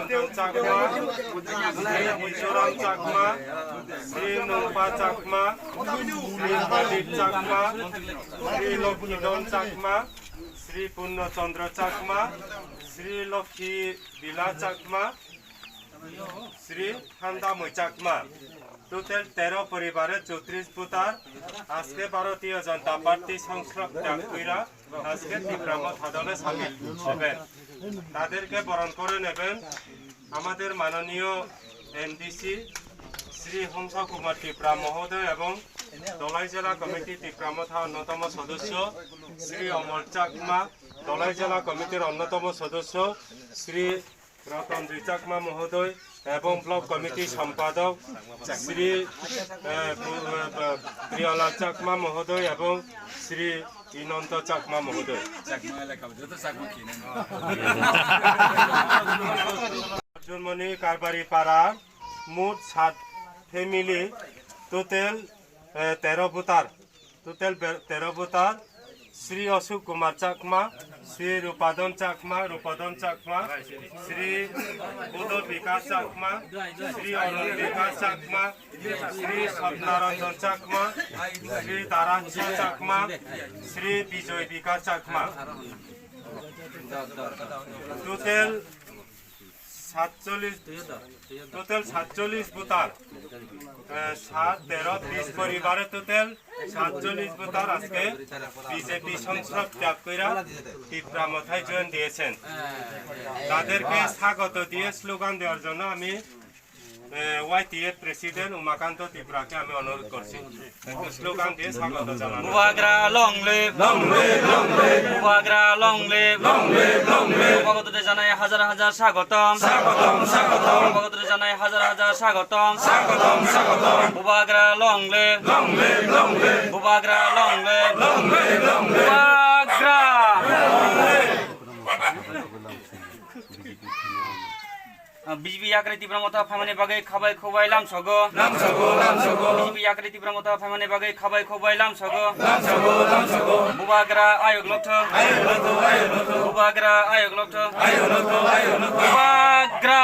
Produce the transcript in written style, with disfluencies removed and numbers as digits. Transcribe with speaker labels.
Speaker 1: Rantang Chakma, Sri Mizoram Chakma, Sri Nungpa Chakma, Sri Pradeep Chakma, Sri Lokidon Chakma, Sri Punno Chandra Chakma, Sri Lokhi Bila Chakma, Sri Handamoi Chakma। Total 13 পরিবারের 34 voter আজকে ভারতীয় জনতা party সংসদ ত্যাগ কইরা আজকে তীব্রামত হাদলে সামিল হবেন। তাদেরকে বরণ করে নেবেন আমাদের মাননীয় এমডিসি শ্রী হংস কুমার ত্রিপুরা মহোদয় এবং দলাই জেলা কমিটি ত্রিপুরামথা অন্যতম সদস্য শ্রী অমর চাকমা, দলাই জেলা কমিটির অন্যতম সদস্য শ্রী রতন চাকমা মহোদয় এবং ব্লক কমিটি সম্পাদক শ্রী প্রিয়লাল চাকমা মহোদয় এবং শ্রী ইনন্ত চাকমা মহোদয়। অর্জুনমণি কারবারি পাড়ার মোট 7 family, total 13 voter Shri Ashok Kumar Chakma, Shri Rupadan Chakma, Shri Udar Bikash Chakma, Shri Arun Bikash Chakma, Shri Swapnaranjan Chakma, Shri Taranchi Chakma, Shri Bijoy Bikash Chakma. Total 47 voter, 7, 13, 20 পরিবারের টোটাল 47 ভোটার আজকে বিজেপি সংসদ ত্যাগ কইরা তীব্রামথায় জয়েন দিয়েছেন। তাদেরকে স্বাগত দিয়ে স্লোগান দেওয়ার জন্য আমি ওয়াইটিএফ প্রেসিডেন্ট উমাকান্ত ত্রিপুরাকে আমি অনুরোধ করছি স্লোগান দিয়ে স্বাগত জানানো।
Speaker 2: বুবাগ্রা long live, Bubagra long leave, স্বাগত জানাই হাজার হাজার স্বাগতম, স্বাগত জানাই হাজার হাজার স্বাগতম, Bubagra long live, Bubagra long live, Bubagra. BJP আকৃতি প্রমতা ফাইমানে বাগে খাবাই খোবাইলাম সগো, বিজেপি আকৃতি প্রমতা ফাইমানে বাগে খাবাই খোবাইলাম সগো, বুবাগ্রা আয়োগ লক্ষ, বুবাগ্রা আয়োগ লক্ষ, বুবাগ্রা।